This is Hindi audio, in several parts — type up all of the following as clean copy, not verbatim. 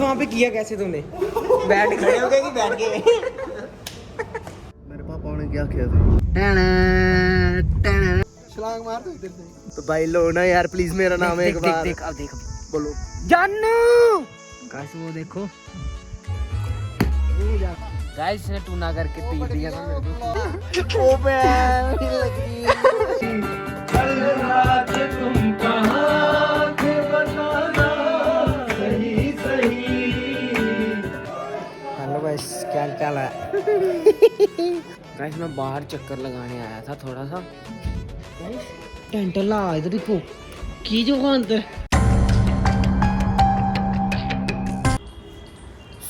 वहाँ पे किया कैसे तुमने? बैठ खड़े हो गए कि बैठ गए? मेरे पापा ने क्या किया था? छलांग मार दो इधर से। तो भाई लो ना यार प्लीज, मेरा नाम एक बार देख अब देख बोलो। जानू गाइस वो देखो गाइस ने टूना करके पी दिया था। ओ बे लग रही कल रात तुम कहां थे बताना सही सही। हेलो गाइस क्या चाल है? गाइस मैं बाहर चक्कर लगाने आया था थोड़ा सा। टेंट ला इधर देखो की जो अंदर।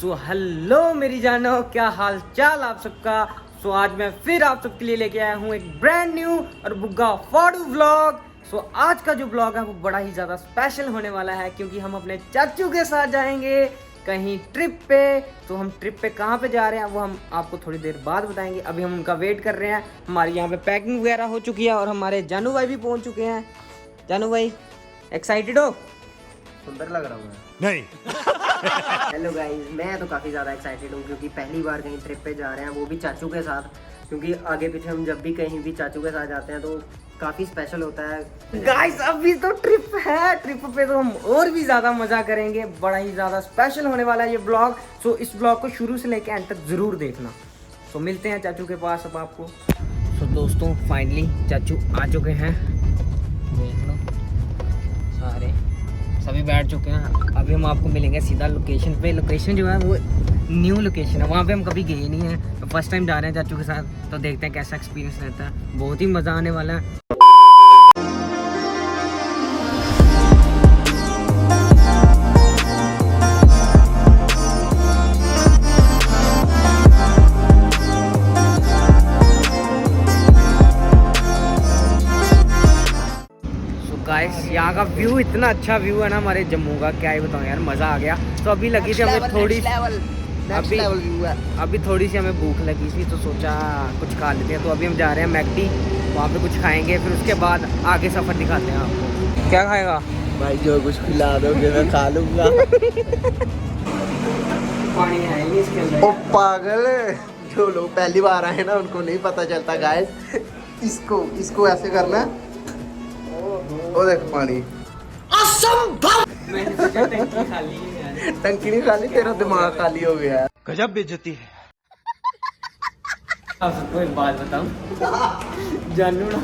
सो हेलो मेरी जानो, क्या हाल चाल आप सबका। सो आज मैं फिर आप सबके लिए लेके आया हूँ एक ब्रांड न्यू और बुग्गा फाड़ू व्लॉग। सो आज का जो व्लॉग है वो बड़ा ही ज़्यादा स्पेशल होने वाला है क्योंकि हम अपने चाचू के साथ जाएंगे कहीं ट्रिप पे। तो हम ट्रिप पे कहाँ पे जा रहे हैं वो हम आपको थोड़ी देर बाद बताएंगे। अभी हम उनका वेट कर रहे हैं। हमारी यहाँ पे पैकिंग वगैरह हो चुकी है और हमारे जानू भाई भी पहुँच चुके हैं। जानू भाई एक्साइटेड हो? सुंदर लग रहा हूँ नहीं। हेलो गाइस, मैं तो काफ़ी ज़्यादा एक्साइटेड हूँ क्योंकि पहली बार कहीं ट्रिप पे जा रहे हैं, वो भी चाचू के साथ। क्योंकि आगे पीछे हम जब भी कहीं भी चाचू के साथ जाते हैं तो काफ़ी स्पेशल होता है। गाइस अभी तो ट्रिप है, ट्रिप पे तो हम और भी ज़्यादा मज़ा करेंगे। बड़ा ही ज़्यादा स्पेशल होने वाला है ये ब्लॉग। सो इस ब्लॉग को शुरू से लेकर एंड तक ज़रूर देखना। सो मिलते हैं चाचू के पास अब आपको। सो दोस्तों फाइनली चाचू आ चुके हैं, देख लो सारे सभी बैठ चुके हैं। अभी हम आपको मिलेंगे सीधा लोकेशन पे। लोकेशन जो है वो न्यू लोकेशन है, वहाँ पे हम कभी गए नहीं हैं, तो फर्स्ट टाइम जा रहे हैं चाचू के साथ। तो देखते हैं कैसा एक्सपीरियंस रहता है, बहुत ही मज़ा आने वाला है। गाइस यहाँ का व्यू इतना अच्छा व्यू है ना हमारे जम्मू का, क्या ही बताऊँ यार, मज़ा आ गया। तो अभी लगी थी हमें थोड़ी अभी थोड़ी सी हमें भूख लगी थी तो सोचा कुछ खा लेते हैं। तो अभी हम जा रहे हैं मैकडी, वहाँ पे कुछ खाएंगे, फिर उसके बाद आगे सफ़र दिखाते हैं आपको। क्या खाएगा भाई? जो कुछ खिला दोगे मैं खा लूँगा। पानी है ही इसके अंदर। ओ पागल, जो लोग पहली बार आए ना उनको नहीं पता चलता गाइस। इसको ऐसे करना है। ओ देख पानी। असंभव। मैंने सोचा टंकी खाली है यार। टंकी नहीं खाली, तेरा दिमाग खाली हो गया है। गजब बेइज्जती है। आप सबको एक बात बताऊं, जानू ना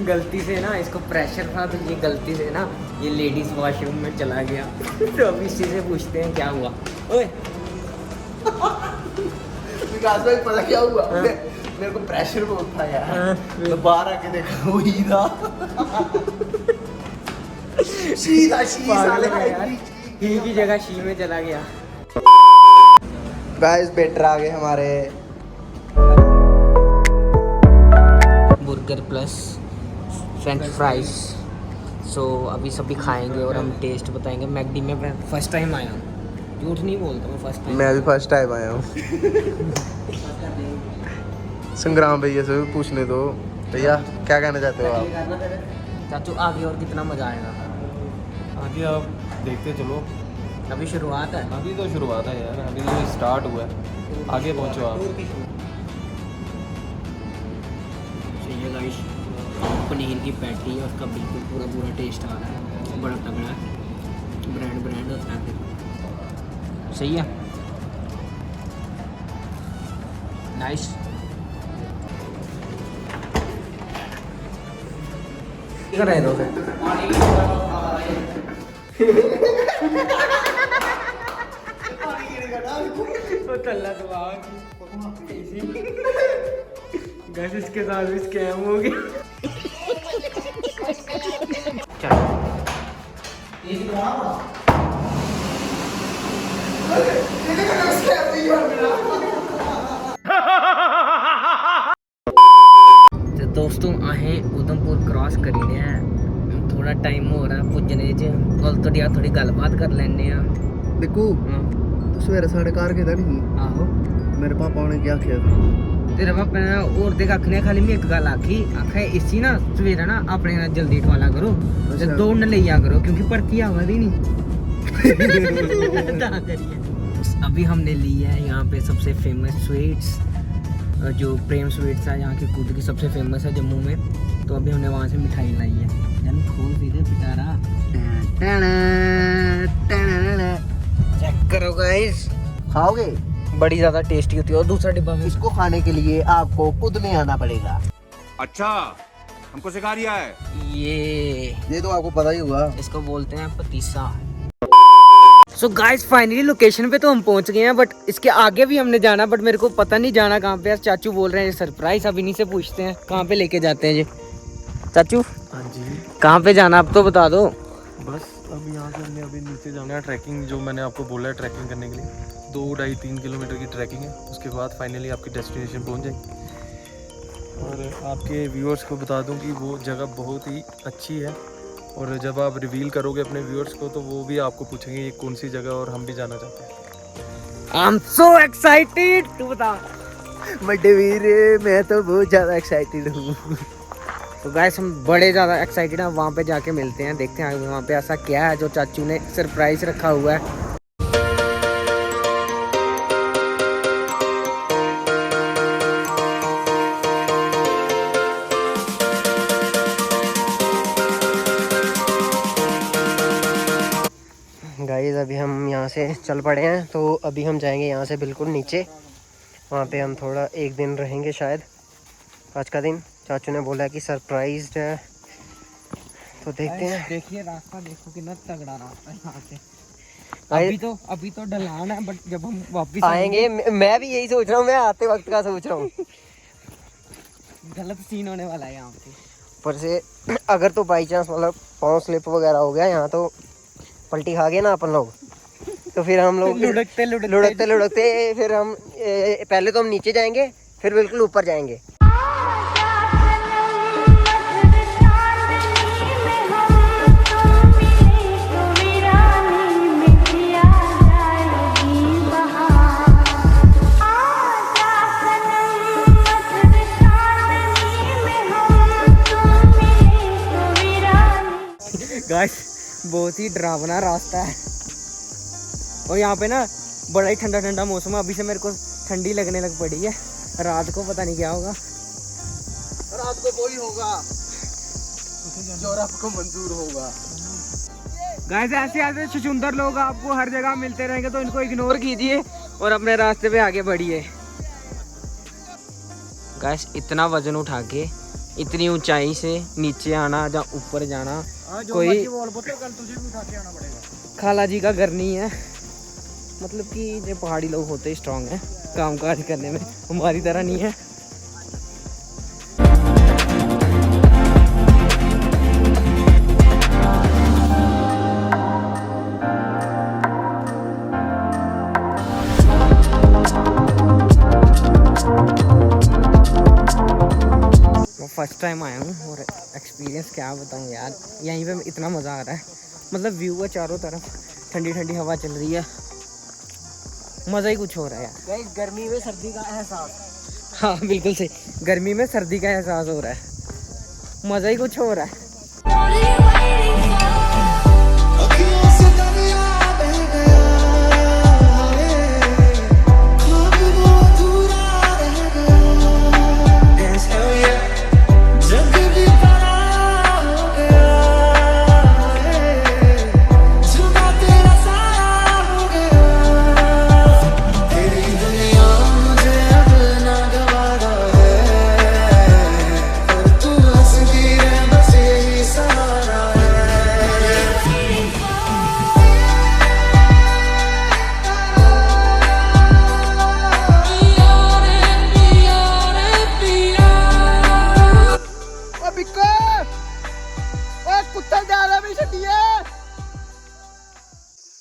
गलती से ना इसको प्रेशर था तो ये गलती से ना ये लेडीज वॉशरूम में चला गया। तो अभी इसी से पूछते हैं क्या हुआ। ओए विकास भाई पता क्या हुआ? मेरे को प्रेशर बहुत था यार। तो बाहर आके देखा वही था। सीधा साले ही की जगह शी में चला गया। गाइस बेटर आ गए हमारे। Burger plus French fries. So अभी सभी खाएंगे और हम टेस्ट बताएंगे। मैकडी में मैं फर्स्ट टाइम आया हूँ, झूठ नहीं बोलता मैं, फर्स्ट टाइम। मैं भी फर्स्ट टाइम आया हूँ। संग्राम भैया से भी पूछने दो। भैया क्या कहना चाहते हो आप? चाचू आगे और कितना मज़ा आएगा? आगे आप देखते चलो, अभी शुरुआत है। अभी तो शुरुआत है यार, अभी तो स्टार्ट हुआ है। आगे पहुंचो आप। चाहिए गाइस, पनीर की पैटी और उसका बिल्कुल पूरा टेस्ट आ रहा है, बड़ा तगड़ा है। ब्रांड होता है फिर। सही है, नाइस। कर रहे हो गैस, इसके साथ भी स्कैम हो गया। तो दोस्तों अहें उधमपुर क्रॉस करी रहे हैं, थोड़ा टाइम हो रहा है पुज्जने च। कल तो यार थोड़ी गलबात कर लेने आ। देखो सवेरे साढ़े कार के था नहीं। आहो मेरे पापा ने क्या किया था? तेरे पापा ने और देख आखने खाली मैं एक गल आखी, आखे इसी ना सवेरे ना अपने ना जल्दी ठवाला करो, अच्छा। दौड़ने ले जा करो क्योंकि भर्ती आवा दी नहीं। अभी हमने ली है यहाँ पे सबसे फेमस स्वीट्स, जो प्रेम स्वीट्स है यहाँ की खुद की सबसे फेमस है जम्मू में। तो अभी हमने वहाँ से मिठाई लाई है। जन खोल सीधे पिटारा, चेक करो गाइस, खाओगे? बड़ी ज़्यादा टेस्टी होती है। और दूसरा डिब्बा में इसको खाने के लिए आपको खुद में आना पड़ेगा। अच्छा, हमको सिखा रिया है। ये तो आपको पता ही होगा। इसको बोलते हैं patisa. So guys finally location पे तो हम पहुंच गए हैं, बट इसके आगे भी हमने जाना, बट मेरे को पता नहीं जाना कहाँ पे है। चाचू बोल रहे हैं ये सरप्राइज, अब इन्हीं से पूछते हैं कहाँ पे लेके जाते हैं ये। चाचू हाँ जी, कहाँ पे जाना अब तो बता दो। बस अब यहाँ से हमने अभी नीचे जाना है। ट्रैकिंग जो मैंने आपको बोला है ट्रैकिंग करने के लिए 2-2.5-3 किलोमीटर की ट्रैकिंग है। उसके बाद फाइनली आपकी डेस्टिनेशन पहुँच जाएगी। और आपके व्यूअर्स को बता दूं कि वो जगह बहुत ही अच्छी है, और जब आप रिवील करोगे अपने व्यूअर्स को तो वो भी आपको पूछेंगे ये कौन सी जगह, और हम भी जाना चाहते हैं। आई एम सो एक्साइटेड, तू बता। बड़े वीर, मैं तो बहुत ज़्यादा एक्साइटेड हूँ। तो गाइस हम बड़े ज़्यादा एक्साइटेड हैं। वहाँ पे जाके मिलते हैं, देखते हैं वहाँ पे ऐसा क्या है जो चाचू ने सरप्राइज रखा हुआ है। गाइस अभी हम यहाँ से चल पड़े हैं, तो अभी हम जाएंगे यहाँ से बिल्कुल नीचे। वहाँ पे हम थोड़ा 1 दिन रहेंगे शायद, आज का दिन चाचू ने बोला कि सरप्राइज है, तो देखते हैं। देखिए रास्ता देखो कितना तगड़ा रास्ता है यहाँ से। अभी तो ढलान है, बट जब हम वापस आएंगे मैं भी यही सोच रहा हूँ, मैं आते वक्त का सोच रहा हूँ। गलत सीन होने वाला है यहाँ पे। पर से अगर तो बाई चांस मतलब पाँव स्लिप वगैरह हो गया यहाँ, तो पलटी खा गए ना अपन लोग, तो फिर हम लोग लुढ़कते फिर हम पहले तो हम नीचे जाएंगे, फिर बिल्कुल ऊपर जाएंगे। गाइस बहुत ही डरावना रास्ता है, और यहाँ पे ना बड़ा ही ठंडा ठंडा मौसम है। अभी से मेरे को ठंडी लगने लग पड़ी है, रात को पता नहीं क्या होगा। रात को वही होगा जो आपको मंजूर होगा। गाइस ऐसे ऐसे छुछुंदर लोग आपको हर जगह मिलते रहेंगे, तो इनको इग्नोर कीजिए और अपने रास्ते पे आगे बढ़िए। गाइस इतना वजन उठा के इतनी ऊंचाई से नीचे आना या ऊपर जाना, कोई खाला जी का घर नहीं है। मतलब कि जो पहाड़ी लोग होते ही स्ट्रांग हैं काम काज करने में, हमारी तरह नहीं है। फर्स्ट टाइम आया हूँ और एक्सपीरियंस क्या बताऊँ यार, यहीं पे इतना मज़ा आ रहा है। मतलब व्यू है चारों तरफ, ठंडी ठंडी हवा चल रही है, मज़ा ही कुछ हो रहा है यार। गर्मी में सर्दी का एहसास, हाँ बिल्कुल सही, गर्मी में सर्दी का एहसास हो रहा है, मज़ा ही कुछ हो रहा है।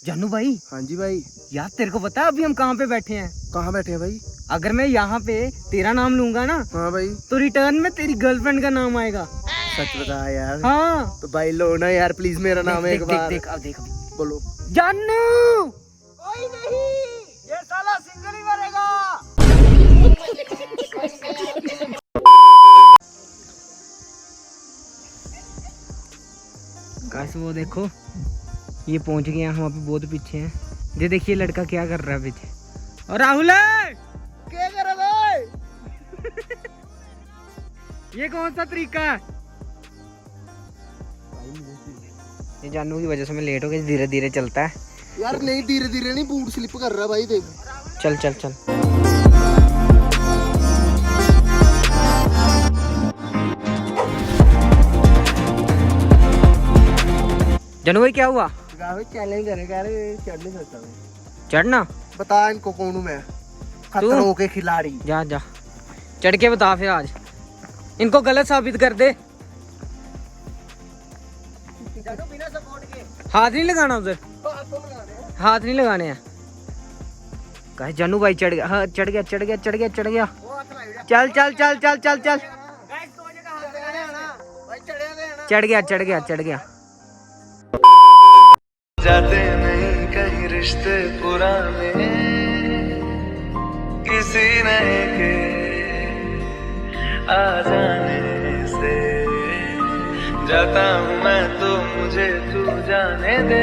जानू भाई। हाँ जी भाई। यार तेरे को पता है अभी हम कहाँ पे बैठे हैं? कहाँ बैठे हैं भाई? अगर मैं यहाँ पे तेरा नाम लूंगा ना, हाँ भाई, तो रिटर्न में तेरी गर्लफ्रेंड का नाम आएगा। सच बता यार। हाँ तो भाई लो ना यार प्लीज, मेरा नाम एक बार। देख अब देख बोलो। जानू कोई नहीं, ये साला सिंगल ही मरेगा। गाइस वो देखो ये पहुंच गए हैं, हम अभी बहुत पीछे हैं। ये देखिए लड़का क्या कर रहा है पीछे। और राहुल क्या कर रहा भाई? ये कौन सा तरीका है? ये जानू की वजह से मैं लेट हो गया, धीरे धीरे चलता है। यार नहीं, धीरे धीरे नहीं, बूट स्लिप कर रहा भाई, देख। चल चल चल। जानू भाई क्या हुआ? चैलेंज करे, कह रहे चढ़ नहीं सकता मैं। चढ़ना? बता इनको कौन हूँ मैं, खतरों के खिलाड़ी। जा जा चढ़ के बता फिर आज, इनको गलत साबित कर दे। हाथ नहीं लगाना उधर, हाथ नहीं लगाने हैं। कहे जानू भाई चढ़ गया, हाँ चढ़ गया चढ़ गया चढ़ गया चढ़ गया। चल चल चल चल चल चल। चढ़ गया चढ़ गया चढ़ गया। जाते नहीं कहीं रिश्ते पुराने, किसी नए के आ जाने से। जाता हूँ मैं तो मुझे तू जाने दे,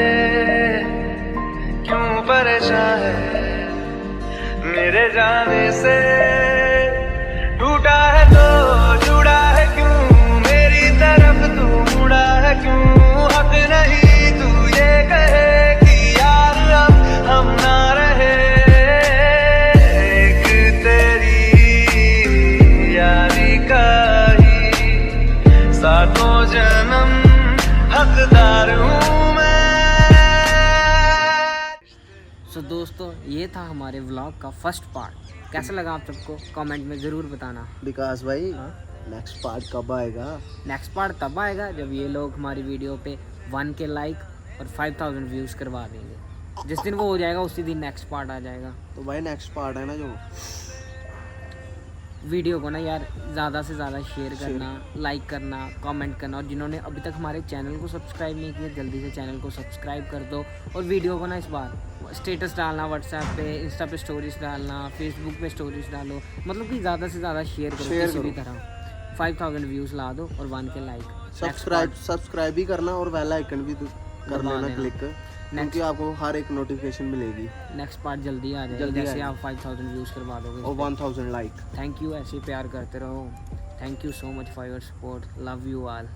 क्यों परेशान है मेरे जाने से। टूटा है तो जुड़ा है क्यों, मेरी तरफ तू मुड़ा है क्यों। हक नहीं तू ये कहे कि यार अब हम ना रहे। एक तेरी यारी का ही सातों जन्म हकदार हूँ मैं। सो दोस्तों ये था हमारे व्लॉग का फर्स्ट पार्ट। कैसा लगा आप सबको कमेंट में ज़रूर बताना। विकास भाई नेक्स्ट पार्ट कब आएगा? नेक्स्ट पार्ट तब आएगा जब ये लोग हमारी वीडियो पे 1K लाइक और 5000 व्यूज़ करवा देंगे। जिस दिन वो हो जाएगा उसी दिन नेक्स्ट पार्ट आ जाएगा। तो भाई नेक्स्ट पार्ट है ना जो, वीडियो को ना यार ज़्यादा से ज़्यादा शेयर करना, लाइक करना, कमेंट करना। और जिन्होंने अभी तक हमारे चैनल को सब्सक्राइब नहीं किया जल्दी से चैनल को सब्सक्राइब कर दो। और वीडियो को ना इस बार स्टेटस डालना, व्हाट्सएप पे, इंस्टा पे स्टोरीज डालना, फेसबुक पे स्टोरीज डालो। मतलब कि ज़्यादा से ज़्यादा शेयर करो किसी भी तरह। 5000 व्यूज़ ला दो और 1K लाइक। सब्सक्राइब भी करना और बेल आइकन भी कर दबा लेना देना। क्लिक, क्योंकि आपको हर एक नोटिफिकेशन मिलेगी। नेक्स्ट पार्ट जल्दी आ जाएगा, जल्दी जैसे आएगा। आप 5000 व्यूज़ करवा दोगे। और 1000 लाइक। थैंक यू, ऐसे ही प्यार करते रहो। Thank you so much for your support. Love you all.